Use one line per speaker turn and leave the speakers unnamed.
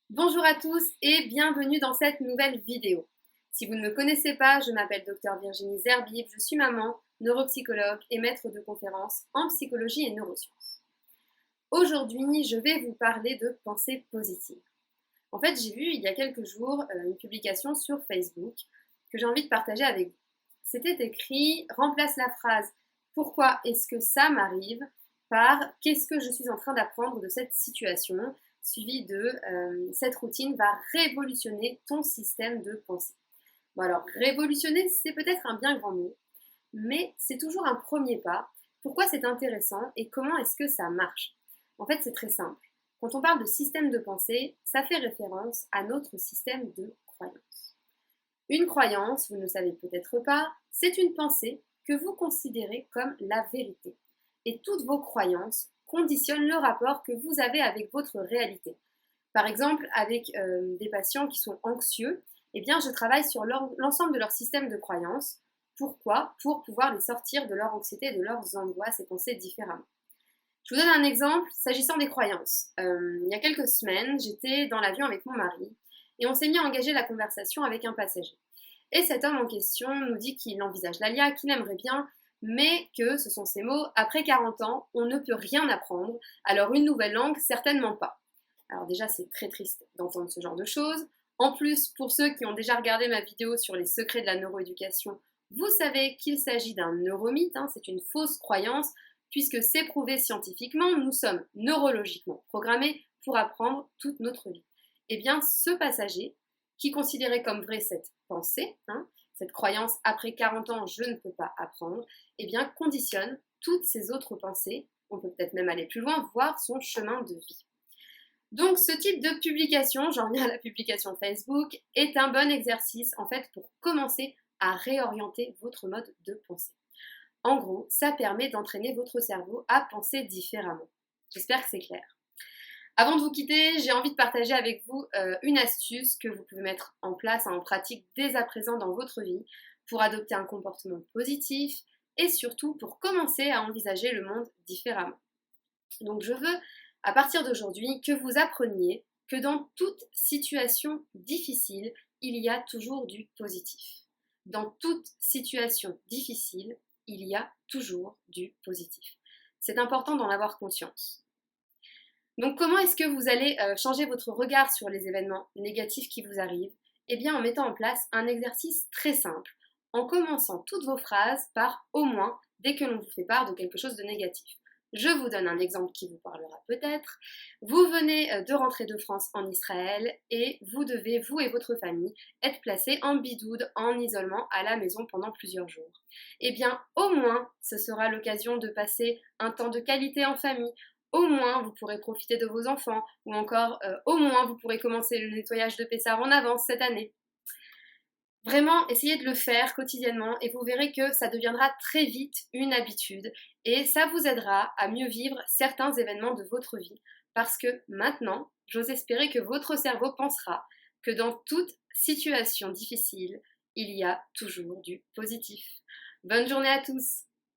Bonjour à tous et bienvenue dans cette nouvelle vidéo. Si vous ne me connaissez pas, je m'appelle Dr Virginie Zerbib, je suis maman, neuropsychologue et maître de conférences en psychologie et neurosciences. Aujourd'hui, je vais vous parler de pensée positive. En fait, j'ai vu il y a quelques jours une publication sur Facebook que j'ai envie de partager avec vous. C'était écrit « Remplace la phrase « Pourquoi est-ce que ça m'arrive ?» par « Qu'est-ce que je suis en train d'apprendre de cette situation ?» suivi de cette routine va révolutionner ton système de pensée. Bon alors, révolutionner, c'est peut-être un bien grand mot, mais c'est toujours un premier pas. Pourquoi c'est intéressant et comment est-ce que ça marche? En fait, c'est très simple. Quand on parle de système de pensée, ça fait référence à notre système de croyance. Une croyance, vous ne le savez peut-être pas, c'est une pensée que vous considérez comme la vérité. Et toutes vos croyances conditionnent le rapport que vous avez avec votre réalité. Par exemple, avec des patients qui sont anxieux, eh bien, je travaille sur l'ensemble de leur système de croyances. Pourquoi? Pour pouvoir les sortir de leur anxiété, de leurs angoisses et penser différemment. Je vous donne un exemple s'agissant des croyances. Il y a quelques semaines, j'étais dans l'avion avec mon mari et on s'est mis à engager la conversation avec un passager. Et cet homme en question nous dit qu'il envisage l'ALIA, qu'il aimerait bien, mais que, ce sont ses mots, après 40 ans, on ne peut rien apprendre, alors une nouvelle langue, certainement pas. Alors déjà, c'est très triste d'entendre ce genre de choses. En plus, pour ceux qui ont déjà regardé ma vidéo sur les secrets de la neuroéducation, vous savez qu'il s'agit d'un neuromythe, c'est une fausse croyance, puisque c'est prouvé scientifiquement, nous sommes neurologiquement programmés pour apprendre toute notre vie. Eh bien, ce passager, qui considérait comme vraie cette pensée, cette croyance après 40 ans, je ne peux pas apprendre, eh bien, conditionne toutes ces autres pensées, on peut peut-être même aller plus loin, voir son chemin de vie. Donc ce type de publication, j'en reviens à la publication Facebook, est un bon exercice en fait pour commencer à réorienter votre mode de pensée. En gros, ça permet d'entraîner votre cerveau à penser différemment. J'espère que c'est clair. Avant de vous quitter, j'ai envie de partager avec vous une astuce que vous pouvez mettre en place, en pratique dès à présent dans votre vie pour adopter un comportement positif et surtout pour commencer à envisager le monde différemment. Donc je veux, à partir d'aujourd'hui, que vous appreniez que dans toute situation difficile, il y a toujours du positif. Dans toute situation difficile, il y a toujours du positif. C'est important d'en avoir conscience. Donc comment est-ce que vous allez changer votre regard sur les événements négatifs qui vous arrivent? Eh bien en mettant en place un exercice très simple, en commençant toutes vos phrases par au moins dès que l'on vous fait part de quelque chose de négatif. Je vous donne un exemple qui vous parlera peut-être. Vous venez de rentrer de France en Israël et vous devez, vous et votre famille, être placés en bidoude, en isolement à la maison pendant plusieurs jours. Eh bien, au moins, ce sera l'occasion de passer un temps de qualité en famille. Au moins, vous pourrez profiter de vos enfants ou encore, au moins, vous pourrez commencer le nettoyage de Pessard en avance cette année. Vraiment, essayez de le faire quotidiennement et vous verrez que ça deviendra très vite une habitude et ça vous aidera à mieux vivre certains événements de votre vie parce que maintenant, j'ose espérer que votre cerveau pensera que dans toute situation difficile, il y a toujours du positif. Bonne journée à tous!